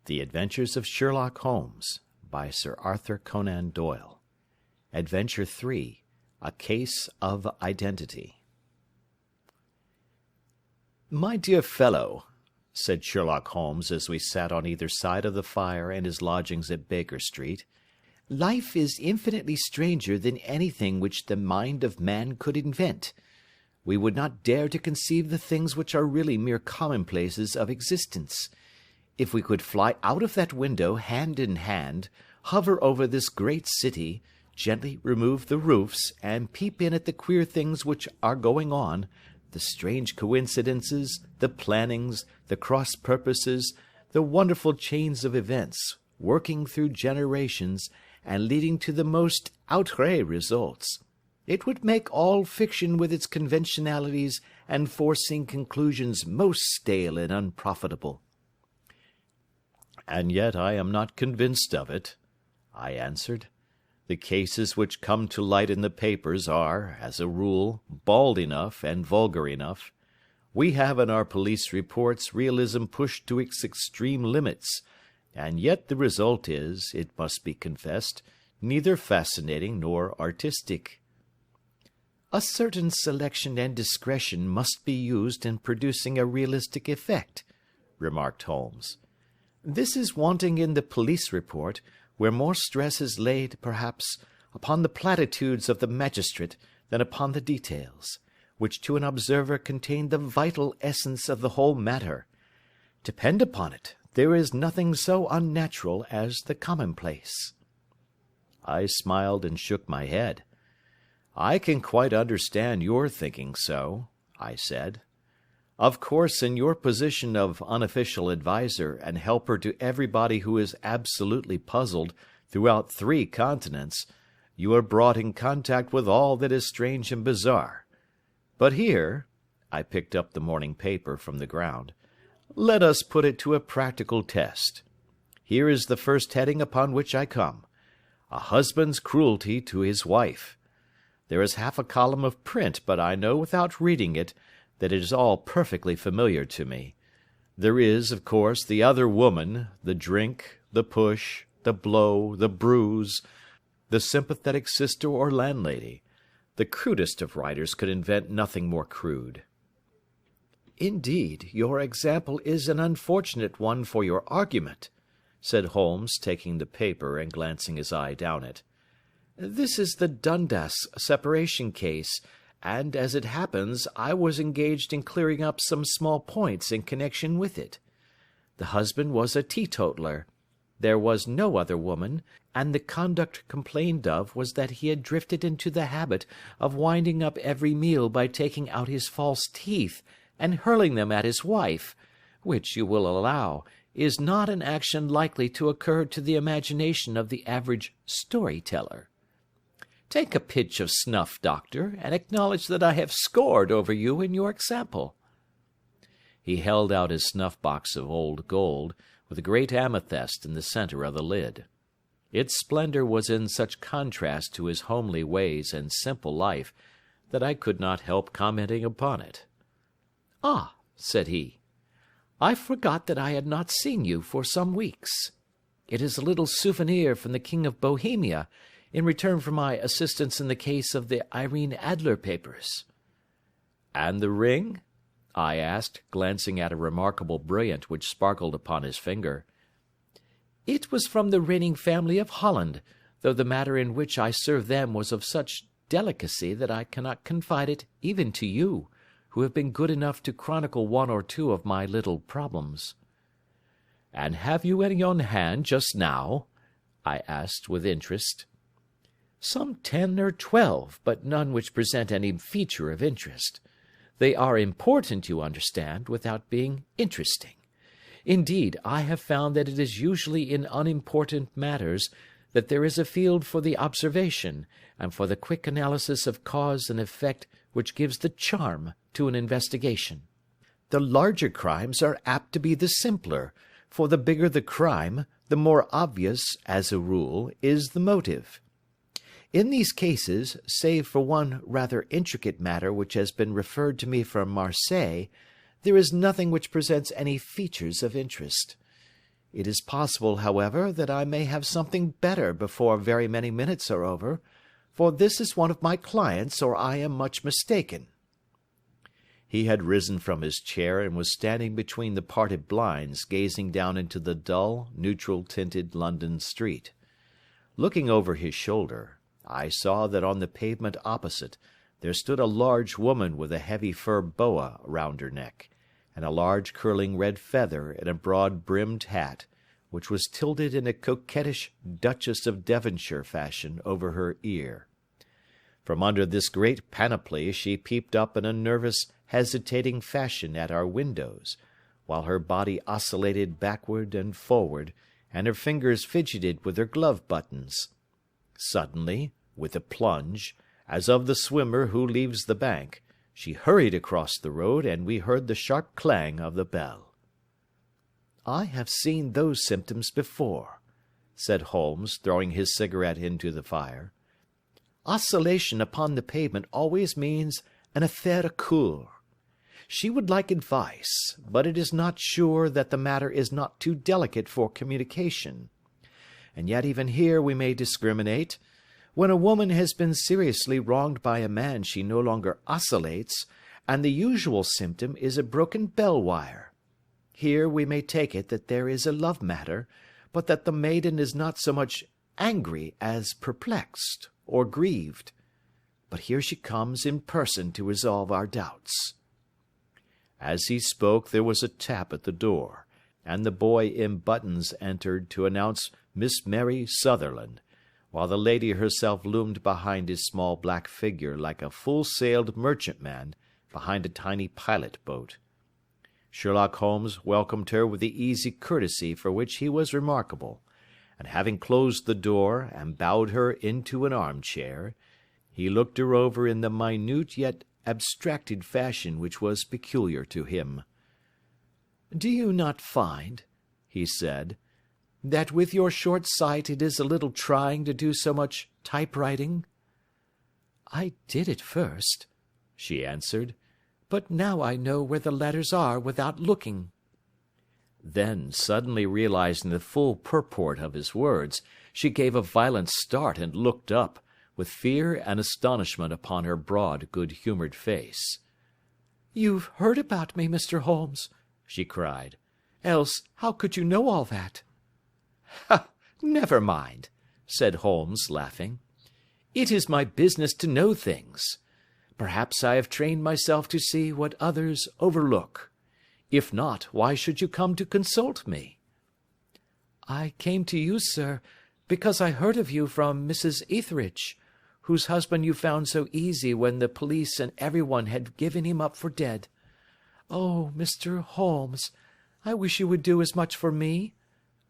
The Adventures of Sherlock Holmes, by Sir Arthur Conan Doyle. Adventure 3, A Case of Identity. "My dear fellow," said Sherlock Holmes as we sat on either side of the fire in his lodgings at Baker Street, "life is infinitely stranger than anything which the mind of man could invent. We would not dare to conceive the things which are really mere commonplaces of existence. If we could fly out of that window hand in hand, hover over this great city, gently remove the roofs, and peep in at the queer things which are going on, the strange coincidences, the plannings, the cross-purposes, the wonderful chains of events, working through generations, and leading to the most outré results, it would make all fiction with its conventionalities and foreseen conclusions most stale and unprofitable." "And yet I am not convinced of it," I answered. "The cases which come to light in the papers are, as a rule, bald enough and vulgar enough. We have in our police reports realism pushed to its extreme limits, and yet the result is, it must be confessed, neither fascinating nor artistic." "A certain selection and discretion must be used in producing a realistic effect," remarked Holmes. "This is wanting in the police report, where more stress is laid, perhaps, upon the platitudes of the magistrate than upon the details, which to an observer contain the vital essence of the whole matter. Depend upon it, there is nothing so unnatural as the commonplace." I smiled and shook my head. "I can quite understand your thinking so," I said. "Of course, in your position of unofficial adviser and helper to everybody who is absolutely puzzled throughout 3 continents, you are brought in contact with all that is strange and bizarre. But here," I picked up the morning paper from the ground, "let us put it to a practical test. Here is the first heading upon which I come: A husband's cruelty to his wife. There is half a column of print, but I know without reading it that it is all perfectly familiar to me. There is, of course, the other woman, the drink, the push, the blow, the bruise, the sympathetic sister or landlady. The crudest of writers could invent nothing more crude." "Indeed, your example is an unfortunate one for your argument," said Holmes, taking the paper and glancing his eye down it. "This is the Dundas separation case, and, as it happens, I was engaged in clearing up some small points in connection with it. The husband was a teetotaler. There was no other woman, and the conduct complained of was that he had drifted into the habit of winding up every meal by taking out his false teeth and hurling them at his wife, which, you will allow, is not an action likely to occur to the imagination of the average story-teller. Take a pinch of snuff, doctor, and acknowledge that I have scored over you in your example." He held out his snuff-box of old gold, with a great amethyst in the centre of the lid. Its splendour was in such contrast to his homely ways and simple life that I could not help commenting upon it. "Ah," said he, "I forgot that I had not seen you for some weeks. It is a little souvenir from the King of Bohemia, in return for my assistance in the case of the Irene Adler papers." "And the ring?" I asked, glancing at a remarkable brilliant which sparkled upon his finger. "It was from the reigning family of Holland, though the matter in which I served them was of such delicacy that I cannot confide it even to you, who have been good enough to chronicle 1 or 2 of my little problems." "And have you any on hand just now?" I asked with interest. "Some 10 or 12, but none which present any feature of interest. They are important, you understand, without being interesting. Indeed, I have found that it is usually in unimportant matters that there is a field for the observation, and for the quick analysis of cause and effect which gives the charm to an investigation. The larger crimes are apt to be the simpler, for the bigger the crime, the more obvious, as a rule, is the motive. In these cases, save for one rather intricate matter which has been referred to me from Marseilles, there is nothing which presents any features of interest. It is possible, however, that I may have something better before very many minutes are over, for this is one of my clients, or I am much mistaken." He had risen from his chair and was standing between the parted blinds, gazing down into the dull, neutral-tinted London street. Looking over his shoulder, I saw that on the pavement opposite there stood a large woman with a heavy fur boa round her neck, and a large curling red feather in a broad-brimmed hat, which was tilted in a coquettish Duchess of Devonshire fashion over her ear. From under this great panoply she peeped up in a nervous, hesitating fashion at our windows, while her body oscillated backward and forward, and her fingers fidgeted with her glove buttons. Suddenly, with a plunge, as of the swimmer who leaves the bank, she hurried across the road, and we heard the sharp clang of the bell. "I have seen those symptoms before," said Holmes, throwing his cigarette into the fire. "Oscillation upon the pavement always means an affaire à coeur. She would like advice, but it is not sure that the matter is not too delicate for communication. And yet even here we may discriminate. When a woman has been seriously wronged by a man she no longer oscillates, and the usual symptom is a broken bell wire. Here we may take it that there is a love matter, but that the maiden is not so much angry as perplexed or grieved. But here she comes in person to resolve our doubts." As he spoke there was a tap at the door, and the boy in buttons entered to announce Miss Mary Sutherland, while the lady herself loomed behind his small black figure like a full-sailed merchantman behind a tiny pilot-boat. Sherlock Holmes welcomed her with the easy courtesy for which he was remarkable, and having closed the door and bowed her into an armchair, he looked her over in the minute yet abstracted fashion which was peculiar to him. "Do you not find," he said, "that with your short sight it is a little trying to do so much typewriting?" "I did at first," she answered, "but now I know where the letters are without looking." Then, suddenly realizing the full purport of his words, she gave a violent start and looked up, with fear and astonishment upon her broad, good-humoured face. "You've heard about me, Mr. Holmes," she cried. "Else how could you know all that?" "Ha! Never mind," said Holmes, laughing. "It is my business to know things. Perhaps I have trained myself to see what others overlook. If not, why should you come to consult me?" "I came to you, sir, because I heard of you from Mrs. Etheridge, whose husband you found so easy when the police and everyone had given him up for dead. Oh, Mr. Holmes, I wish you would do as much for me.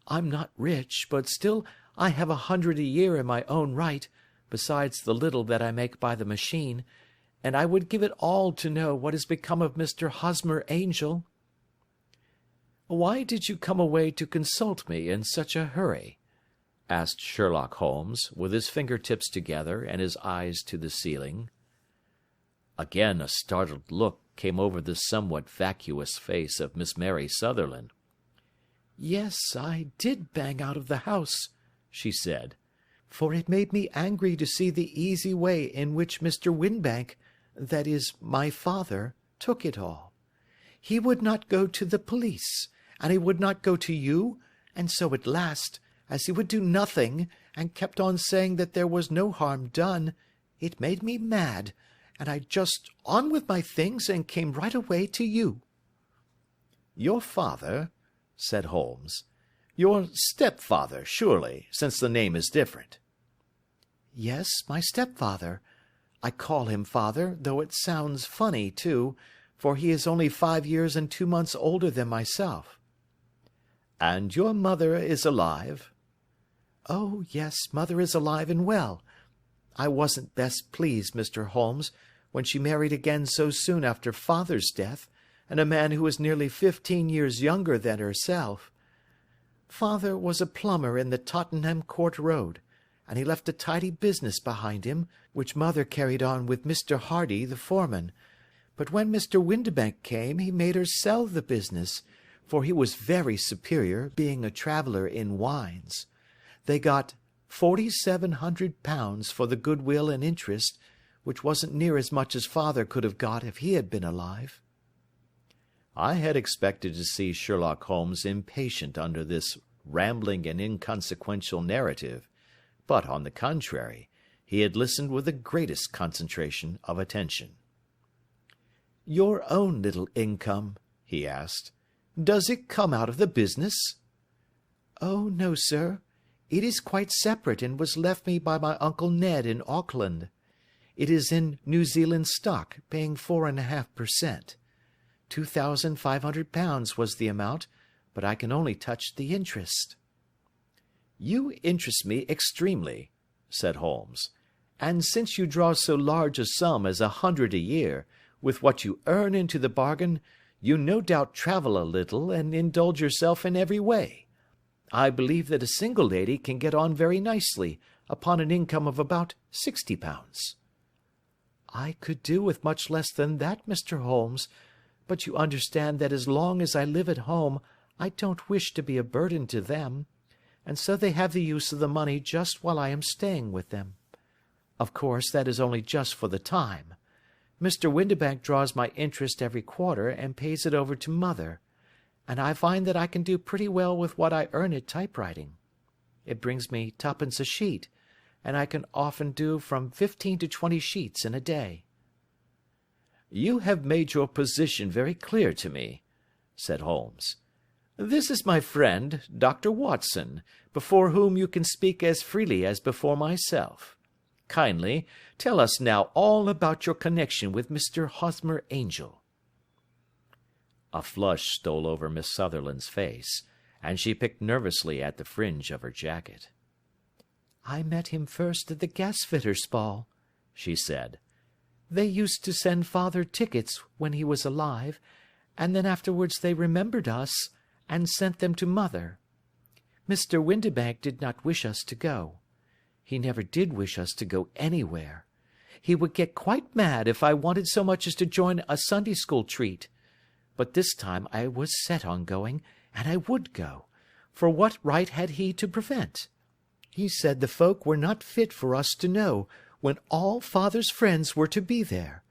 I'm not rich, but still I have 100 a year in my own right, besides the little that I make by the machine, and I would give it all to know what has become of Mr. Hosmer Angel." "Why did you come away to consult me in such a hurry?" asked Sherlock Holmes, with his finger-tips together and his eyes to the ceiling. Again a startled look came over the somewhat vacuous face of Miss Mary Sutherland. "Yes, I did bang out of the house," she said, "for it made me angry to see the easy way in which Mr. Winbank, that is, my father, took it all. He would not go to the police, and he would not go to you, and so at last, as he would do nothing, and kept on saying that there was no harm done, it made me mad, and I just on with my things and came right away to you." "Your father?" said Holmes. "Your stepfather, surely, since the name is different." "Yes, my stepfather. I call him father, though it sounds funny, too, for he is only 5 years and 2 months older than myself." "And your mother is alive?" "Oh, yes, mother is alive and well. I wasn't best pleased, Mr. Holmes, when she married again so soon after father's death, and a man who was nearly 15 years younger than herself. Father was a plumber in the Tottenham Court Road, and he left a tidy business behind him, which mother carried on with Mr. Hardy, the foreman. But when Mr. Windibank came, he made her sell the business, for he was very superior, being a traveller in wines. They got £4,700 for the goodwill and interest, which wasn't near as much as father could have got if he had been alive. I had expected to see Sherlock Holmes impatient under this rambling and inconsequential narrative, but, on the contrary, he had listened with the greatest concentration of attention. "Your own little income," he asked, "does it come out of the business?" "Oh, no, sir. It is quite separate, and was left me by my Uncle Ned in Auckland. It is in New Zealand stock, paying 4.5%. £2,500 was the amount, but I can only touch the interest." "You interest me extremely," said Holmes, "and since you draw so large a sum as 100 a year, with what you earn into the bargain, you no doubt travel a little and indulge yourself in every way. I believe that a single lady can get on very nicely upon an income of about £60. "I could do with much less than that, Mr. Holmes, but you understand that as long as I live at home I don't wish to be a burden to them, and so they have the use of the money just while I am staying with them. Of course, that is only just for the time. Mr. Windibank draws my interest every quarter and pays it over to mother, and I find that I can do pretty well with what I earn at typewriting. It brings me twopence a sheet, and I can often do from 15 to 20 sheets in a day." "You have made your position very clear to me," said Holmes. "This is my friend, Dr. Watson, before whom you can speak as freely as before myself. Kindly tell us now all about your connection with Mr. Hosmer Angel." A flush stole over Miss Sutherland's face, and she picked nervously at the fringe of her jacket. "I met him first at the gasfitters' ball," she said. "They used to send father tickets when he was alive, and then afterwards they remembered us, and sent them to mother. Mr. Windibank did not wish us to go. He never did wish us to go anywhere. He would get quite mad if I wanted so much as to join a Sunday school treat. But this time I was set on going, and I would go, for what right had he to prevent? He said the folk were not fit for us to know, when all father's friends were to be there,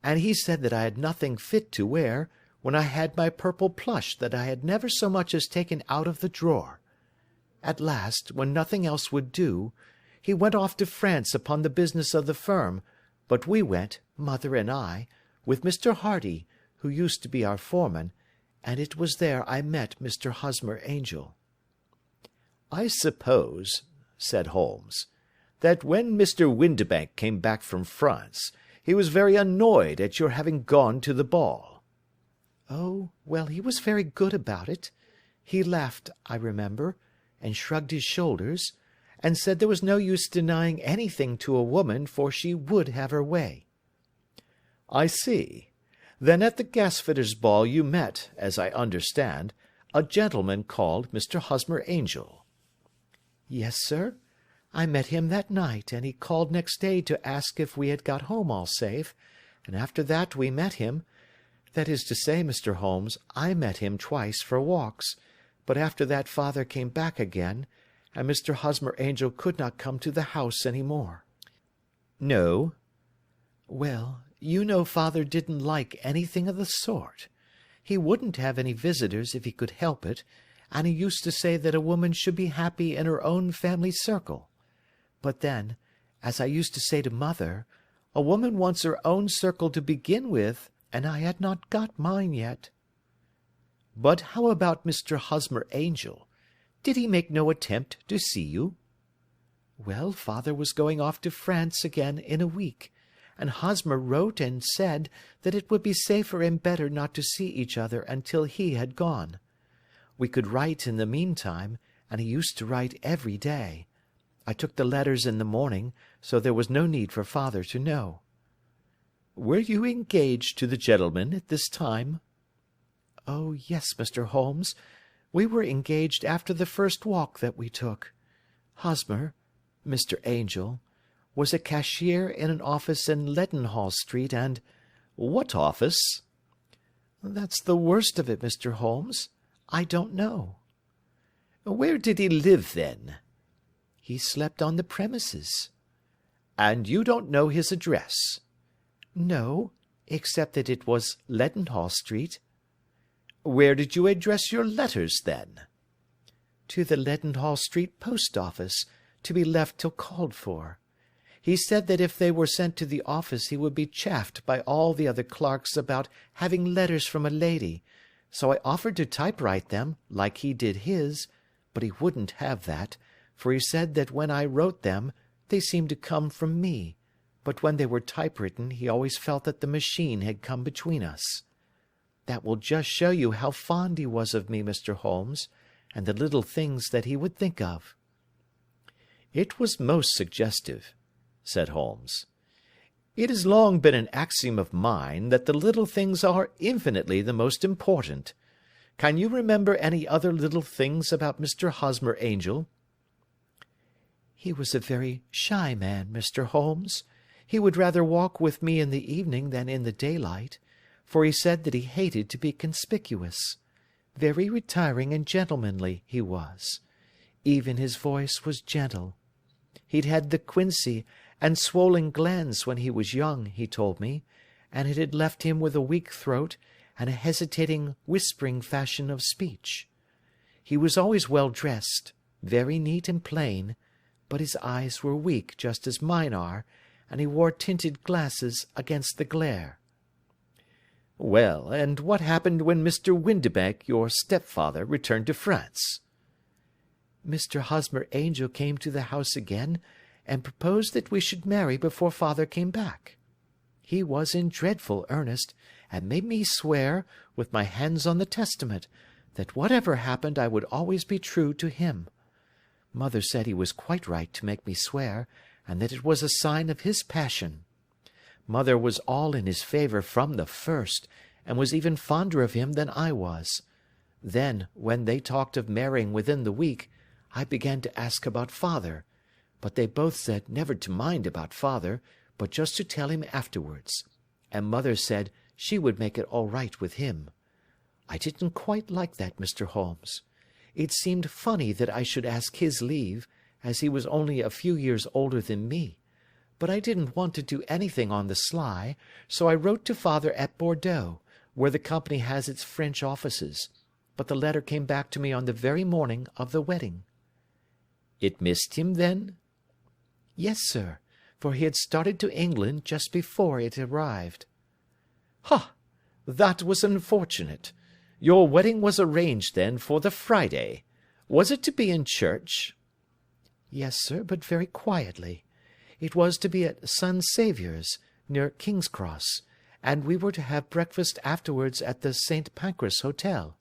and he said that I had nothing fit to wear, when I had my purple plush that I had never so much as taken out of the drawer. At last, when nothing else would do, he went off to France upon the business of the firm, but we went, mother and I, with Mr. Hardy, who used to be our foreman, and it was there I met Mr. Hosmer Angel." "I suppose," said Holmes, "that when Mr. Windibank came back from France, he was very annoyed at your having gone to the ball." "Oh, well, he was very good about it. He laughed, I remember, and shrugged his shoulders, and said there was no use denying anything to a woman, for she would have her way." "I see. Then at the gasfitters' ball you met, as I understand, a gentleman called Mr. Hosmer Angel." "Yes, sir. I met him that night, and he called next day to ask if we had got home all safe, and after that we met him. That is to say, Mr. Holmes, I met him twice for walks, but after that father came back again, and Mr. Hosmer Angel could not come to the house any more." "No." "Well, you know father didn't like anything of the sort. He wouldn't have any visitors if he could help it, and he used to say that a woman should be happy in her own family circle. But then, as I used to say to mother, a woman wants her own circle to begin with, and I had not got mine yet." "But how about Mr. Hosmer Angel? Did he make no attempt to see you?" "Well, father was going off to France again in a week, and Hosmer wrote and said that it would be safer and better not to see each other until he had gone. We could write in the meantime, and he used to write every day. I took the letters in the morning, so there was no need for father to know." "Were you engaged to the gentleman at this time?" "Oh, yes, Mr. Holmes. We were engaged after the first walk that we took. Hosmer, Mr. Angel, was a cashier in an office in Leadenhall Street, and—" "What office?" "That's the worst of it, Mr. Holmes. I don't know. Where did he live, then? He slept on the premises. And you don't know his address? No, except that it was Leadenhall Street. Where did you address your letters, then? To the Leadenhall Street post office, to be left till called for. He said that if they were sent to the office he would be chaffed by all the other clerks about having letters from a lady, so I offered to typewrite them, like he did his, but he wouldn't have that, for he said that when I wrote them they seemed to come from me, but when they were typewritten he always felt that the machine had come between us. That will just show you how fond he was of me, Mr. Holmes, and the little things that he would think of." "It was most suggestive," said Holmes. "It has long been an axiom of mine that the little things are infinitely the most important. Can you remember any other little things about Mr. Hosmer Angel?" "He was a very shy man, Mr. Holmes. He would rather walk with me in the evening than in the daylight, for he said that he hated to be conspicuous. Very retiring and gentlemanly he was. Even his voice was gentle. He'd had the quinsy and swollen glands when he was young, he told me, and it had left him with a weak throat and a hesitating, whispering fashion of speech. He was always well dressed, very neat and plain, but his eyes were weak just as mine are, and he wore tinted glasses against the glare." "Well, and what happened when Mr. Windibank, your stepfather, returned to France?" "Mr. Hosmer Angel came to the house again, and proposed that we should marry before father came back. He was in dreadful earnest, and made me swear, with my hands on the testament, that whatever happened I would always be true to him. Mother said he was quite right to make me swear, and that it was a sign of his passion. Mother was all in his favour from the first, and was even fonder of him than I was. Then, when they talked of marrying within the week, I began to ask about father, but they both said never to mind about father, but just to tell him afterwards, and mother said she would make it all right with him. I didn't quite like that, Mr. Holmes. It seemed funny that I should ask his leave, as he was only a few years older than me, but I didn't want to do anything on the sly, so I wrote to father at Bordeaux, where the company has its French offices, but the letter came back to me on the very morning of the wedding." "It missed him, then?" "Yes, sir, for he had started to England just before it arrived." "Ha! That was unfortunate. Your wedding was arranged, then, for the Friday. Was it to be in church?" "Yes, sir, but very quietly. It was to be at Son Saviour's, near King's Cross, and we were to have breakfast afterwards at the St. Pancras Hotel.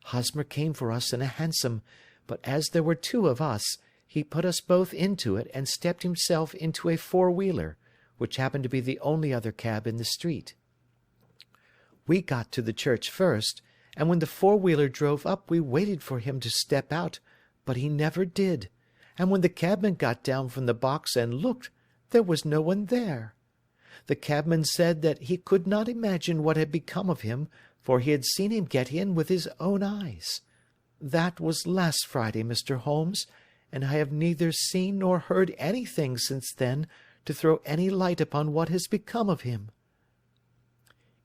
Hosmer came for us in a hansom, but as there were two of us, he put us both into it and stepped himself into a four-wheeler, which happened to be the only other cab in the street. We got to the church first, and when the four-wheeler drove up we waited for him to step out, but he never did, and when the cabman got down from the box and looked, there was no one there. The cabman said that he could not imagine what had become of him, for he had seen him get in with his own eyes. That was last Friday, Mr. Holmes, and I have neither seen nor heard anything since then to throw any light upon what has become of him."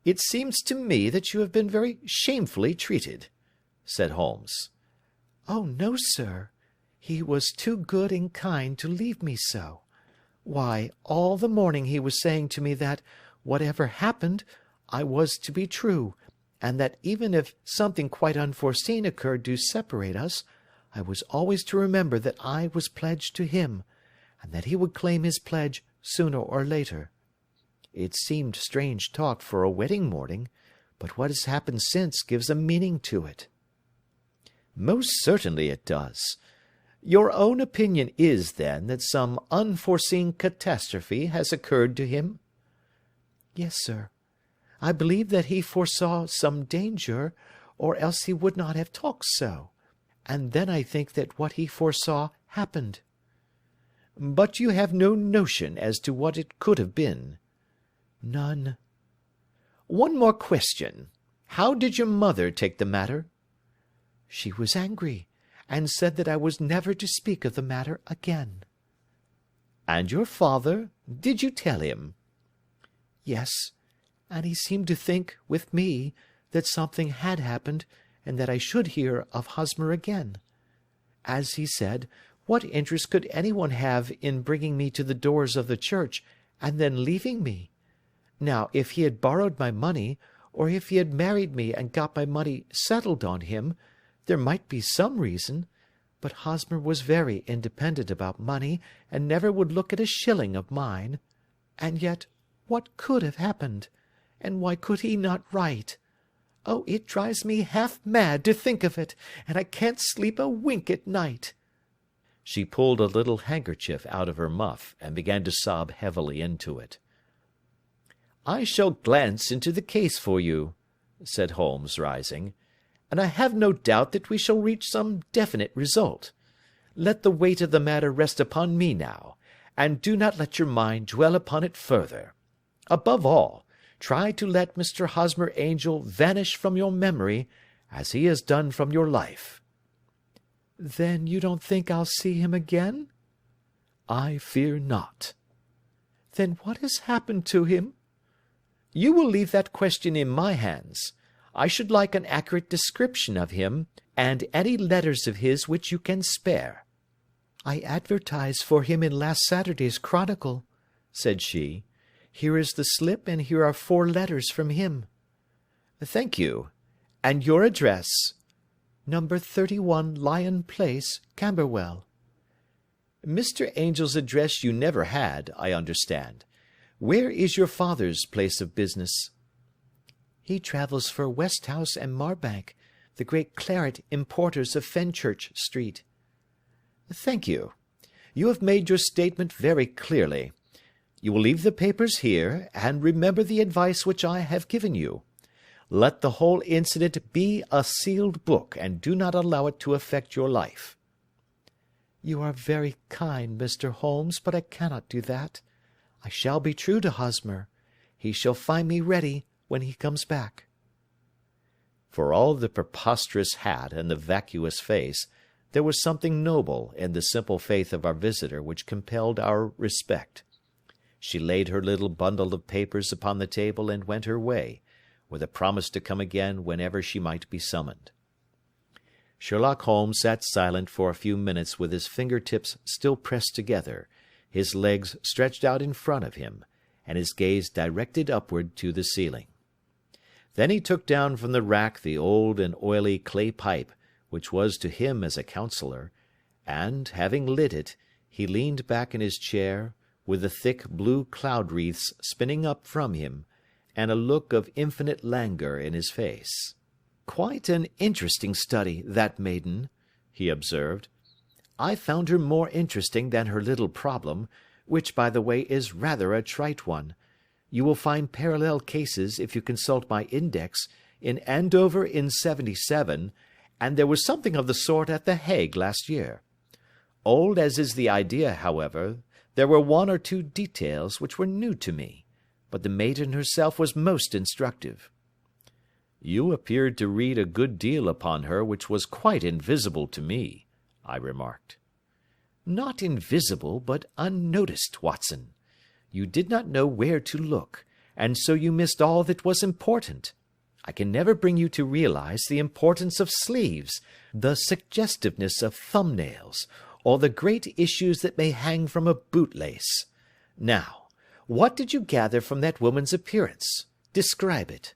"It seems to me that you have been very shamefully treated," said Holmes. "Oh, no, sir. He was too good and kind to leave me so. Why, all the morning he was saying to me that, whatever happened, I was to be true, and that even if something quite unforeseen occurred to separate us, I was always to remember that I was pledged to him, and that he would claim his pledge sooner or later. It seemed strange talk for a wedding morning, but what has happened since gives a meaning to it." "Most certainly it does. Your own opinion is, then, that some unforeseen catastrophe has occurred to him?" "Yes, sir. I believe that he foresaw some danger, or else he would not have talked so, and then I think that what he foresaw happened." "But you have no notion as to what it could have been?" "None." "One more question. How did your mother take the matter?" She was angry, and said that I was never to speak of the matter again. And your father? Did you tell him? Yes, and he seemed to think, with me, that something had happened, and that I should hear of Hosmer again. As he said, what interest could anyone have in bringing me to the doors of the church, and then leaving me? Now, if he had borrowed my money, or if he had married me and got my money settled on him, there might be some reason, but Hosmer was very independent about money, and never would look at a shilling of mine. And yet, what could have happened? And why could he not write? Oh, it drives me half mad to think of it, and I can't sleep a wink at night." She pulled a little handkerchief out of her muff, and began to sob heavily into it. "I shall glance into the case for you," said Holmes, rising, "and I have no doubt that we shall reach some definite result. Let the weight of the matter rest upon me now, and do not let your mind dwell upon it further. Above all, try to let Mr. Hosmer Angel vanish from your memory, as he has done from your life." "Then you don't think I'll see him again?" "I fear not." "Then what has happened to him?" "You will leave that question in my hands. I should like an accurate description of him, and any letters of his which you can spare." "I advertised for him in last Saturday's Chronicle," said she. "Here is the slip, and here are 4 letters from him." "Thank you. And your address?" "Number 31 Lion Place, Camberwell." "Mr. Angel's address you never had, I understand. Where is your father's place of business?" "He travels for Westhouse and Marbank, the great claret importers of Fenchurch Street." "Thank you. You have made your statement very clearly. You will leave the papers here, and remember the advice which I have given you. Let the whole incident be a sealed book, and do not allow it to affect your life." "You are very kind, Mr. Holmes, but I cannot do that. I shall be true to Hosmer. He shall find me ready when he comes back." For all the preposterous hat and the vacuous face, there was something noble in the simple faith of our visitor which compelled our respect. She laid her little bundle of papers upon the table and went her way, with a promise to come again whenever she might be summoned. Sherlock Holmes sat silent for a few minutes with his finger-tips still pressed together, his legs stretched out in front of him, and his gaze directed upward to the ceiling. Then he took down from the rack the old and oily clay pipe, which was to him as a counsellor, and, having lit it, he leaned back in his chair, with the thick blue cloud-wreaths spinning up from him, and a look of infinite languor in his face. "Quite an interesting study, that maiden," he observed. "I found her more interesting than her little problem, which, by the way, is rather a trite one. You will find parallel cases, if you consult my index, in Andover in '77, and there was something of the sort at The Hague last year. Old as is the idea, however, there were 1 or 2 details which were new to me, but the maiden herself was most instructive." "You appeared to read a good deal upon her which was quite invisible to me," I remarked. "Not invisible, but unnoticed, Watson. You did not know where to look, and so you missed all that was important. I can never bring you to realize the importance of sleeves, the suggestiveness of thumbnails, or the great issues that may hang from a bootlace. Now, what did you gather from that woman's appearance? Describe it."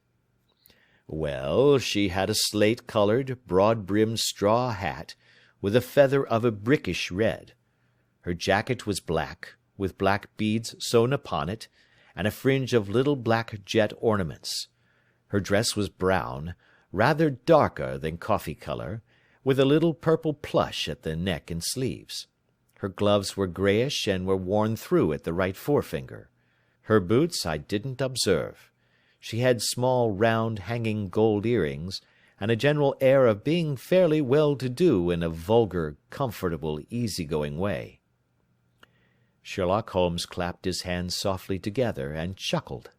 "Well, she had a slate-coloured, broad-brimmed straw hat, with a feather of a brickish red. Her jacket was black, with black beads sewn upon it, and a fringe of little black jet ornaments. Her dress was brown, rather darker than coffee colour, with a little purple plush at the neck and sleeves. Her gloves were greyish and were worn through at the right forefinger. Her boots I didn't observe. She had small, round, hanging gold earrings, and a general air of being fairly well-to-do in a vulgar, comfortable, easy-going way." Sherlock Holmes clapped his hands softly together and chuckled.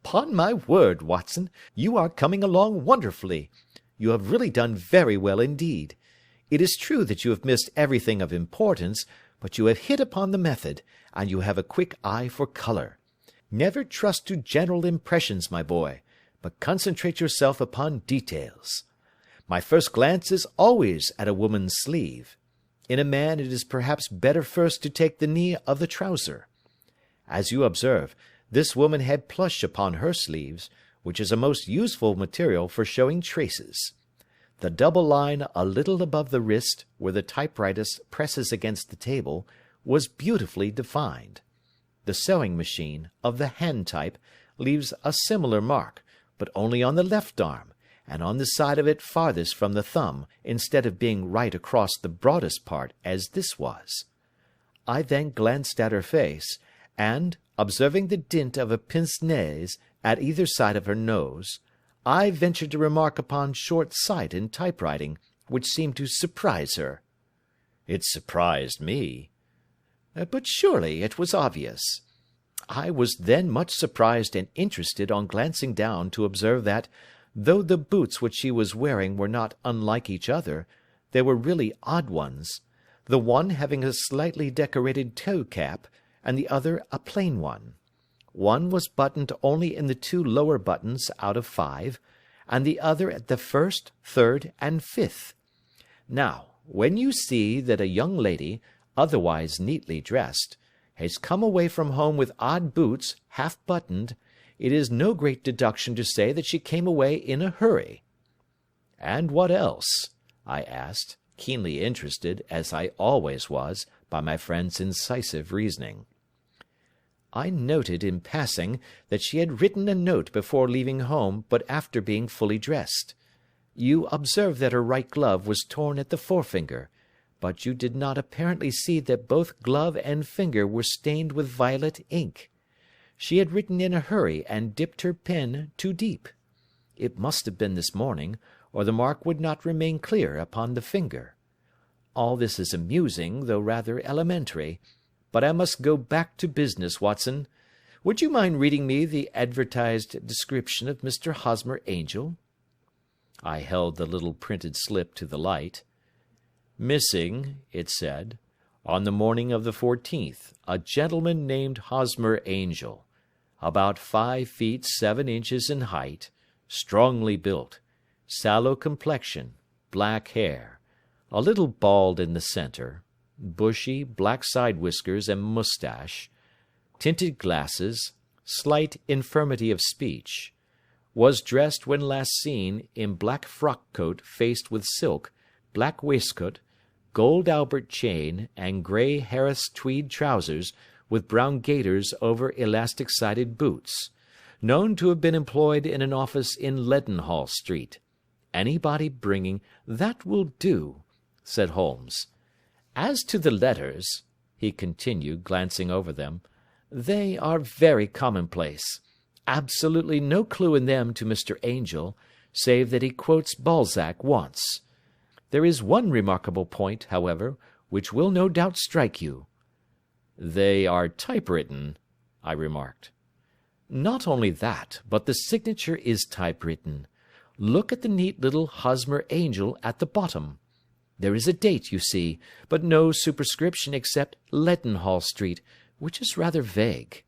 "'Pon my word, Watson, you are coming along wonderfully. you have really done very well indeed. It is true that you have missed everything of importance, but you have hit upon the method, and you have a quick eye for colour. Never trust to general impressions, my boy, but concentrate yourself upon details. My first glance is always at a woman's sleeve. In a man it is perhaps better first to take the knee of the trouser. As you observe, this woman had plush upon her sleeves, which is a most useful material for showing traces. The double line a little above the wrist, where the typewriter presses against the table, was beautifully defined. The sewing machine, of the hand type, leaves a similar mark, but only on the left arm, and on the side of it farthest from the thumb, instead of being right across the broadest part, as this was. I then glanced at her face, and, observing the dint of a pince-nez at either side of her nose, I ventured to remark upon short sight in typewriting, which seemed to surprise her. It surprised me. But surely it was obvious. I was then much surprised and interested on glancing down to observe that, though the boots which she was wearing were not unlike each other, they were really odd ones, the one having a slightly decorated toe-cap, and the other a plain one. One was buttoned only in the 2 lower buttons out of 5, and the other at the 1st, 3rd, and 5th. Now, when you see that a young lady, otherwise neatly dressed, has come away from home with odd boots, half-buttoned, it is no great deduction to say that she came away in a hurry. And what else? I asked, keenly interested, as I always was, by my friend's incisive reasoning. I noted in passing that she had written a note before leaving home, but after being fully dressed. You observed that her right glove was torn at the forefinger, but you did not apparently see that both glove and finger were stained with violet ink. She had written in a hurry and dipped her pen too deep. It must have been this morning, or the mark would not remain clear upon the finger. All this is amusing, though rather elementary. But I must go back to business, Watson. Would you mind reading me the advertised description of Mr. Hosmer Angel? I held the little printed slip to the light. Missing, it said, on the morning of the 14th, a gentleman named Hosmer Angel, about 5 feet 7 inches in height, strongly built, sallow complexion, black hair, a little bald in the centre, bushy black side whiskers and moustache, tinted glasses, slight infirmity of speech, was dressed when last seen in black frock-coat faced with silk, black waistcoat, gold Albert chain, and grey Harris tweed trousers with brown gaiters over elastic-sided boots, known to have been employed in an office in Leadenhall Street. Anybody bringing— "That will do," said Holmes. "As to the letters," he continued, glancing over them, "they are very commonplace. Absolutely no clue in them to Mr. Angel, save that he quotes Balzac once. There is one remarkable point, however, which will no doubt strike you." "They are typewritten," I remarked. "Not only that, but the signature is typewritten. Look at the neat little Hosmer Angel at the bottom. There is a date, you see, but no superscription except Leadenhall Street, which is rather vague.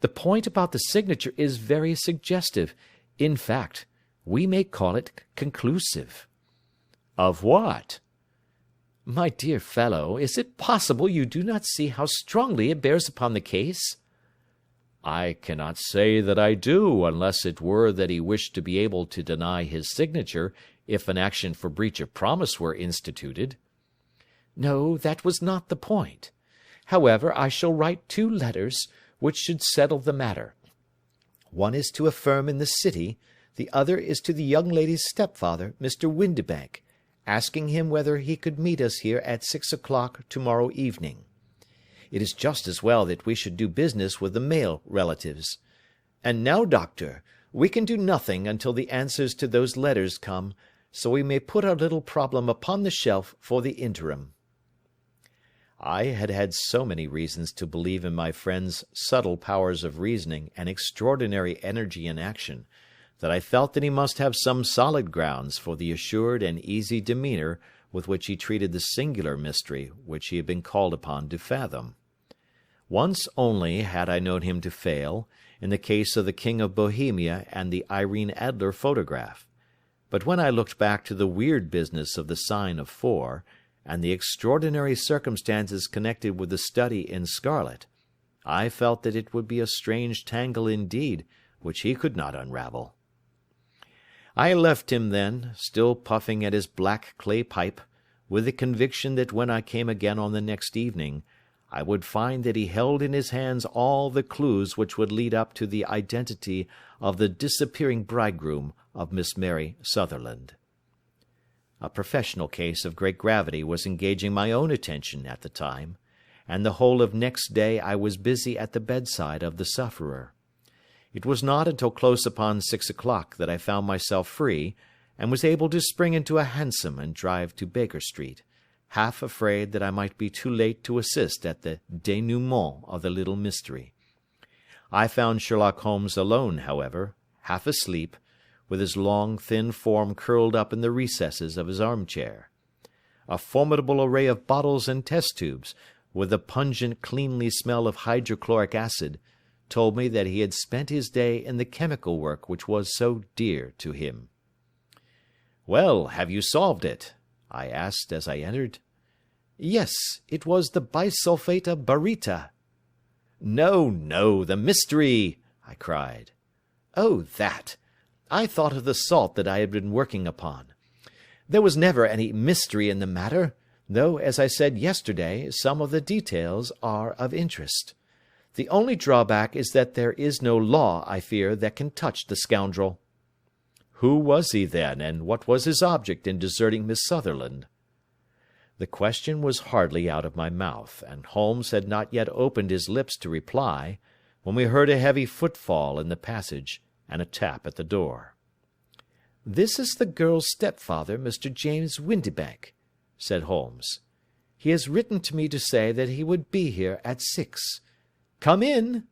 The point about the signature is very suggestive. In fact, we may call it conclusive." "Of what?" "My dear fellow, is it possible you do not see how strongly it bears upon the case?" "I cannot say that I do, unless it were that he wished to be able to deny his signature if an action for breach of promise were instituted." "No, that was not the point. However, I shall write 2 letters, which should settle the matter. One is to a firm in the city, the other is to the young lady's stepfather, Mr. Windibank, asking him whether he could meet us here at 6 o'clock to-morrow evening. It is just as well that we should do business with the male relatives. And now, doctor, we can do nothing until the answers to those letters come, so we may put our little problem upon the shelf for the interim." I had had so many reasons to believe in my friend's subtle powers of reasoning and extraordinary energy in action, that I felt that he must have some solid grounds for the assured and easy demeanour with which he treated the singular mystery which he had been called upon to fathom. Once only had I known him to fail, in the case of the King of Bohemia and the Irene Adler photograph, but when I looked back to the weird business of the sign of 4, and the extraordinary circumstances connected with the study in scarlet, I felt that it would be a strange tangle indeed which he could not unravel. I left him then, still puffing at his black clay pipe, with the conviction that when I came again on the next evening, I would find that he held in his hands all the clues which would lead up to the identity of the disappearing bridegroom of Miss Mary Sutherland. A professional case of great gravity was engaging my own attention at the time, and the whole of next day I was busy at the bedside of the sufferer. It was not until close upon 6 o'clock that I found myself free, and was able to spring into a hansom and drive to Baker Street, half afraid that I might be too late to assist at the dénouement of the little mystery. I found Sherlock Holmes alone, however, half asleep, with his long, thin form curled up in the recesses of his armchair. A formidable array of bottles and test-tubes, with the pungent, cleanly smell of hydrochloric acid, told me that he had spent his day in the chemical work which was so dear to him. "Well, have you solved it?" I asked as I entered. "Yes, it was the bisulfate of baryta." "No, no, the mystery!" I cried. "Oh, that! I thought of the salt that I had been working upon. There was never any mystery in the matter, though, as I said yesterday, some of the details are of interest. The only drawback is that there is no law, I fear, that can touch the scoundrel." "Who was he, then, and what was his object in deserting Miss Sutherland?" The question was hardly out of my mouth, and Holmes had not yet opened his lips to reply, when we heard a heavy footfall in the passage, and a tap at the door. "This is the girl's stepfather, Mr. James Windibank," said Holmes. "He has written to me to say that he would be here at 6. Come in."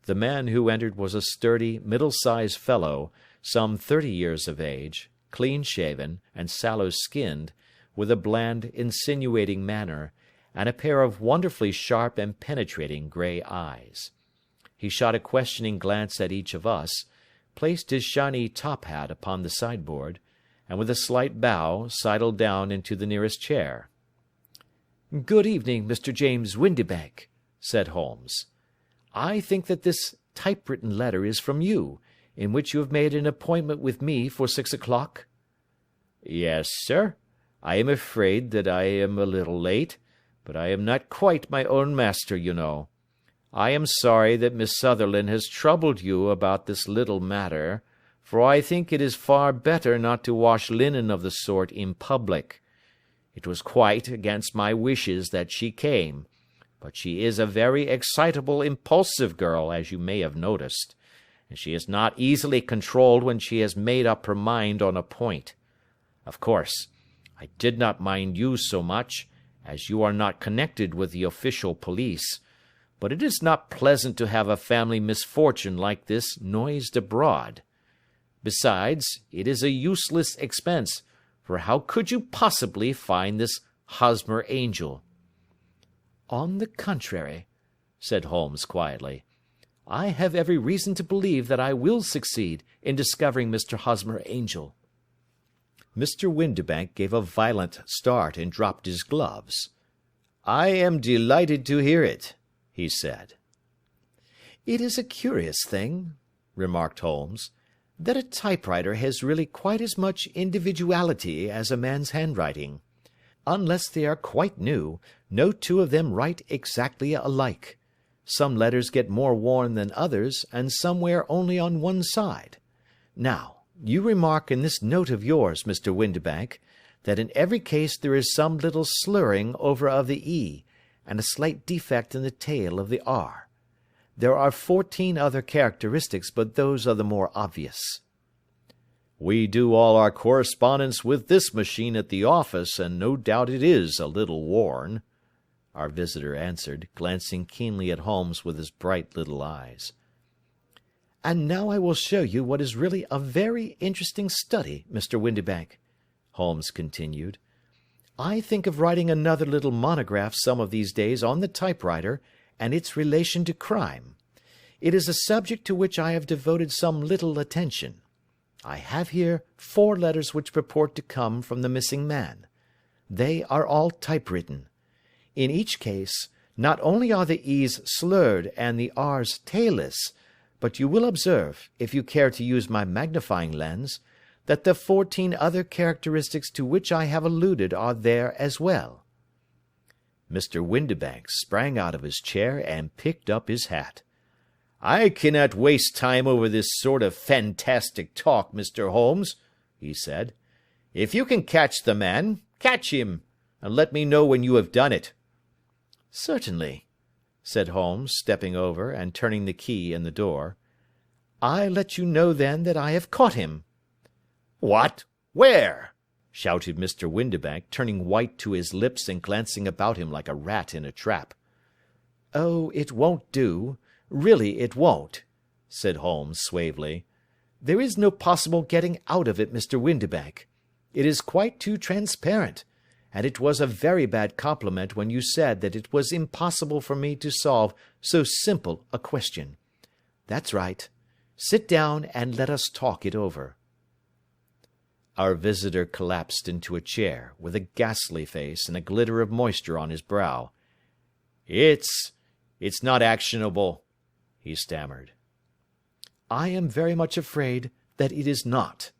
The man who entered was a sturdy, middle-sized fellow, some 30 years of age, clean-shaven and sallow-skinned, with a bland, insinuating manner, and a pair of wonderfully sharp and penetrating grey eyes. He shot a questioning glance at each of us, placed his shiny top-hat upon the sideboard, and with a slight bow sidled down into the nearest chair. "Good evening, Mr. James Windibank," said Holmes. "I think that this typewritten letter is from you, in which you have made an appointment with me for 6 o'clock?" "Yes, sir. I am afraid that I am a little late, but I am not quite my own master, you know. I am sorry that Miss Sutherland has troubled you about this little matter, for I think it is far better not to wash linen of the sort in public. It was quite against my wishes that she came, but she is a very excitable, impulsive girl, as you may have noticed, and she is not easily controlled when she has made up her mind on a point. Of course, I did not mind you so much, as you are not connected with the official police, but it is not pleasant to have a family misfortune like this noised abroad. Besides, it is a useless expense, for how could you possibly find this Hosmer Angel?" "On the contrary," said Holmes quietly, "I have every reason to believe that I will succeed in discovering Mr. Hosmer Angel." Mr. Windibank gave a violent start and dropped his gloves. "I am delighted to hear it," he said. "It is a curious thing," remarked Holmes, "that a typewriter has really quite as much individuality as a man's handwriting. Unless they are quite new, no two of them write exactly alike. Some letters get more worn than others, and some wear only on one side. Now, you remark in this note of yours, Mr. Windibank, that in every case there is some little slurring over of the E, and a slight defect in the tail of the R. There are 14 other characteristics, but those are the more obvious." "We do all our correspondence with this machine at the office, and no doubt it is a little worn," our visitor answered, glancing keenly at Holmes with his bright little eyes. And now I will show you what is really a very interesting study, Mr. Windibank," Holmes continued. "I think of writing another little monograph some of these days on the typewriter and its relation to crime. It is a subject to which I have devoted some little attention. I have here 4 letters which purport to come from the missing man. They are all typewritten. In each case, not only are the E's slurred and the R's tailless, but you will observe, if you care to use my magnifying lens, that the 14 other characteristics to which I have alluded are there as well." Mr. Windibank sprang out of his chair and picked up his hat. "I cannot waste time over this sort of fantastic talk, Mr. Holmes," he said. "If you can catch the man, catch him, and let me know when you have done it." "Certainly," said Holmes, stepping over and turning the key in the door. "I let you know then that I have caught him." "What? Where?" shouted Mr. Windibank, turning white to his lips and glancing about him like a rat in a trap. "Oh, it won't do. Really it won't," said Holmes suavely. "There is no possible getting out of it, Mr. Windibank. It is quite too transparent, and it was a very bad compliment when you said that it was impossible for me to solve so simple a question. That's right. Sit down and let us talk it over." Our visitor collapsed into a chair, with a ghastly face and a glitter of moisture on his brow. It's not actionable," he stammered. "I am very much afraid that it is not.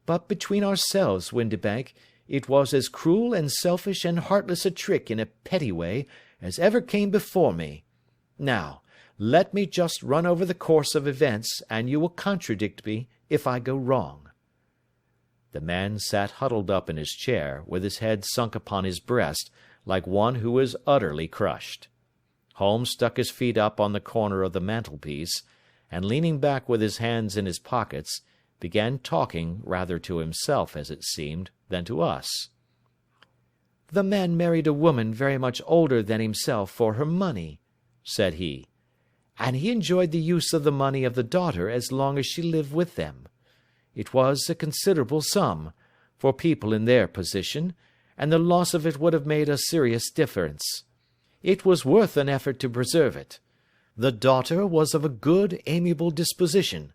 But between ourselves, Windibank, it was as cruel and selfish and heartless a trick in a petty way as ever came before me. Now, let me just run over the course of events, and you will contradict me if I go wrong." The man sat huddled up in his chair, with his head sunk upon his breast, like one who is utterly crushed. Holmes stuck his feet up on the corner of the mantelpiece, and leaning back with his hands in his pockets, began talking, rather to himself, as it seemed, than to us. "The man married a woman very much older than himself for her money," said he, "and he enjoyed the use of the money of the daughter as long as she lived with them. It was a considerable sum, for people in their position, and the loss of it would have made a serious difference. It was worth an effort to preserve it. The daughter was of a good, amiable disposition,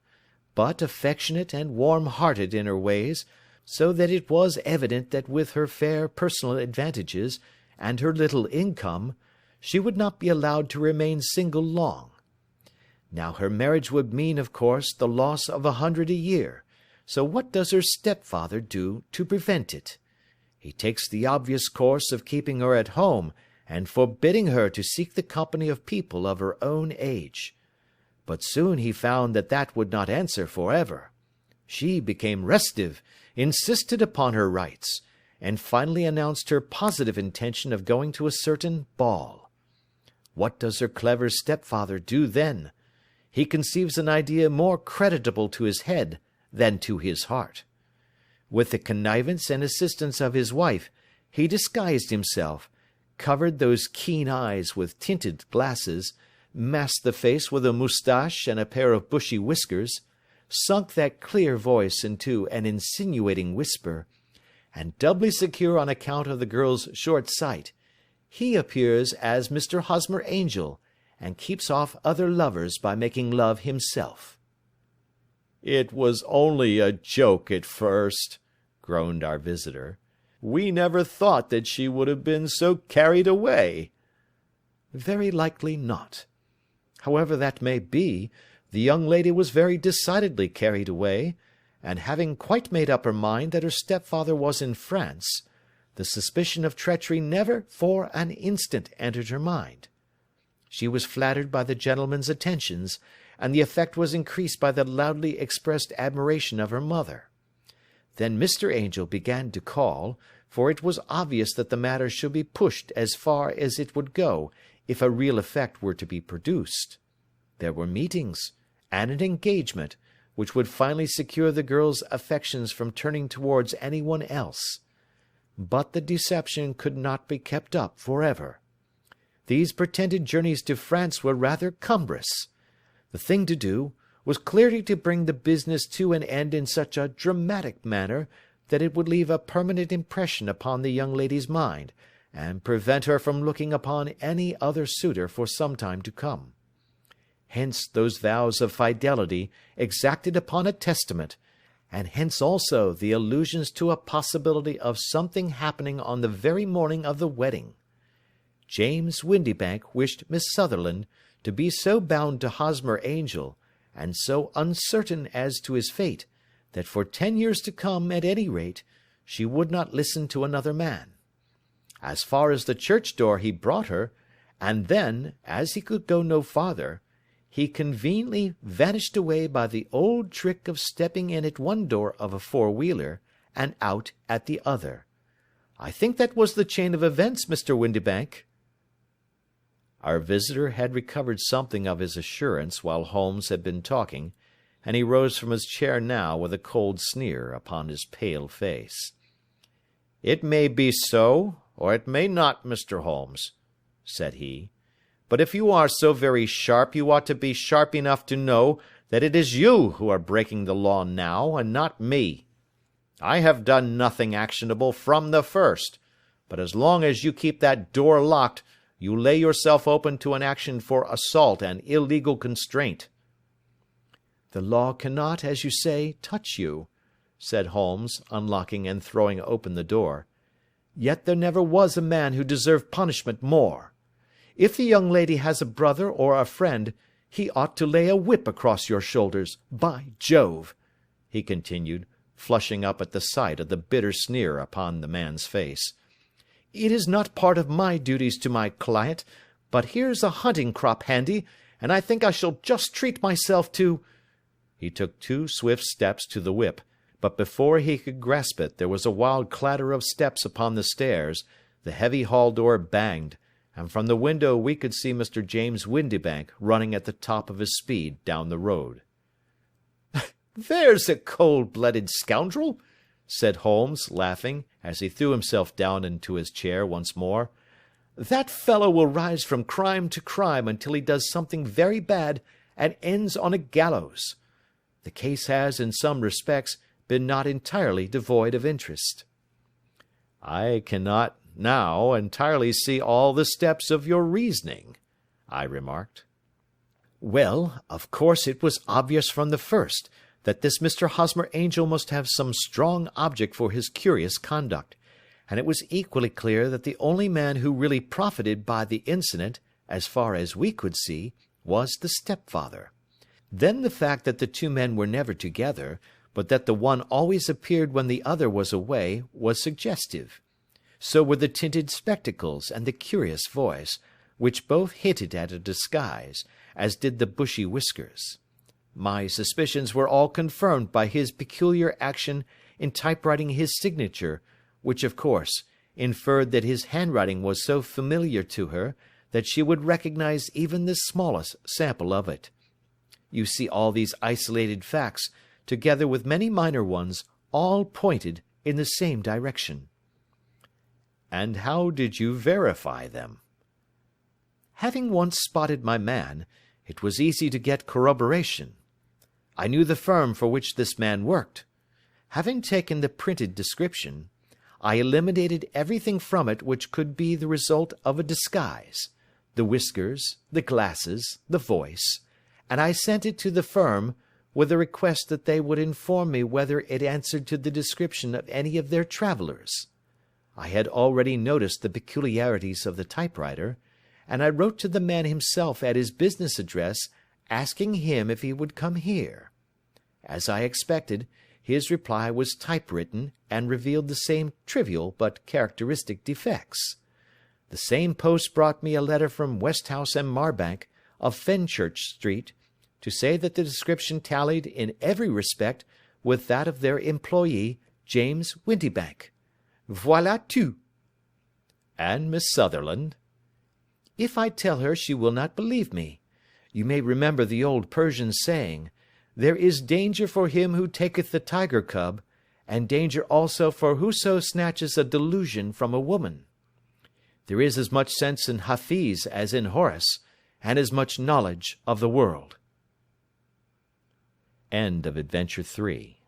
but affectionate and warm-hearted in her ways, so that it was evident that with her fair personal advantages, and her little income, she would not be allowed to remain single long. Now her marriage would mean, of course, the loss of 100 a year, so what does her stepfather do to prevent it? He takes the obvious course of keeping her at home, and forbidding her to seek the company of people of her own age. But soon he found that that would not answer for ever. She became restive, insisted upon her rights, and finally announced her positive intention of going to a certain ball. What does her clever stepfather do then? He conceives an idea more creditable to his head than to his heart. With the connivance and assistance of his wife, he disguised himself, covered those keen eyes with tinted glasses, masked the face with a moustache and a pair of bushy whiskers, sunk that clear voice into an insinuating whisper, and doubly secure on account of the girl's short sight, he appears as Mr. Hosmer Angel, and keeps off other lovers by making love himself." "It was only a joke at first," groaned our visitor. "We never thought that she would have been so carried away." "Very likely not. However that may be, the young lady was very decidedly carried away, and having quite made up her mind that her stepfather was in France, the suspicion of treachery never for an instant entered her mind. She was flattered by the gentleman's attentions, and the effect was increased by the loudly expressed admiration of her mother. Then Mr. Angel began to call, for it was obvious that the matter should be pushed as far as it would go if a real effect were to be produced. There were meetings, and an engagement, which would finally secure the girl's affections from turning towards any one else. But the deception could not be kept up for ever. These pretended journeys to France were rather cumbrous. The thing to do was clearly to bring the business to an end in such a dramatic manner that it would leave a permanent impression upon the young lady's mind, and prevent her from looking upon any other suitor for some time to come. Hence those vows of fidelity exacted upon a testament, and hence also the allusions to a possibility of something happening on the very morning of the wedding. James Windybank wished Miss Sutherland to be so bound to Hosmer Angel, and so uncertain as to his fate, that for 10 years to come, at any rate, she would not listen to another man. As far as the church door he brought her, and then, as he could go no farther, he conveniently vanished away by the old trick of stepping in at one door of a four-wheeler, and out at the other. I think that was the chain of events, Mr. Windybank." Our visitor had recovered something of his assurance while Holmes had been talking, and he rose from his chair now with a cold sneer upon his pale face. "It may be so, or it may not, Mr. Holmes," said he. "But if you are so very sharp, you ought to be sharp enough to know that it is you who are breaking the law now, and not me. I have done nothing actionable from the first, but as long as you keep that door locked, you lay yourself open to an action for assault and illegal constraint." "The law cannot, as you say, touch you," said Holmes, unlocking and throwing open the door. "Yet there never was a man who deserved punishment more. If the young lady has a brother or a friend, he ought to lay a whip across your shoulders. By Jove!" he continued, flushing up at the sight of the bitter sneer upon the man's face. "It is not part of my duties to my client, but here's a hunting crop handy, and I think I shall just treat myself to—" He took 2 swift steps to the whip, but before he could grasp it there was a wild clatter of steps upon the stairs, the heavy hall door banged, and from the window we could see Mr. James Windybank running at the top of his speed down the road. "There's a cold-blooded scoundrel," said Holmes, laughing, as he threw himself down into his chair once more. "That fellow will rise from crime to crime until he does something very bad and ends on a gallows. The case has, in some respects, been not entirely devoid of interest." "I cannot now entirely see all the steps of your reasoning," I remarked. "Well, of course it was obvious from the first that this Mr. Hosmer Angel must have some strong object for his curious conduct, and it was equally clear that the only man who really profited by the incident, as far as we could see, was the stepfather. Then the fact that the 2 men were never together, but that the one always appeared when the other was away, was suggestive. So were the tinted spectacles and the curious voice, which both hinted at a disguise, as did the bushy whiskers. My suspicions were all confirmed by his peculiar action in typewriting his signature, which, of course, inferred that his handwriting was so familiar to her that she would recognize even the smallest sample of it. You see, all these isolated facts, together with many minor ones, all pointed in the same direction." "And how did you verify them?" "Having once spotted my man, it was easy to get corroboration. I knew the firm for which this man worked. Having taken the printed description, I eliminated everything from it which could be the result of a disguise, the whiskers, the glasses, the voice, and I sent it to the firm, with a request that they would inform me whether it answered to the description of any of their travellers. I had already noticed the peculiarities of the typewriter, and I wrote to the man himself at his business address, asking him if he would come here. As I expected, his reply was typewritten, and revealed the same trivial but characteristic defects. The same post brought me a letter from Westhouse and Marbank, of Fenchurch Street, to say that the description tallied in every respect with that of their employee, James Windybank. Voilà tout." "And Miss Sutherland?" "If I tell her, she will not believe me. You may remember the old Persian saying, 'There is danger for him who taketh the tiger cub, and danger also for whoso snatches a delusion from a woman.' There is as much sense in Hafiz as in Horace, and as much knowledge of the world." End of Adventure 3.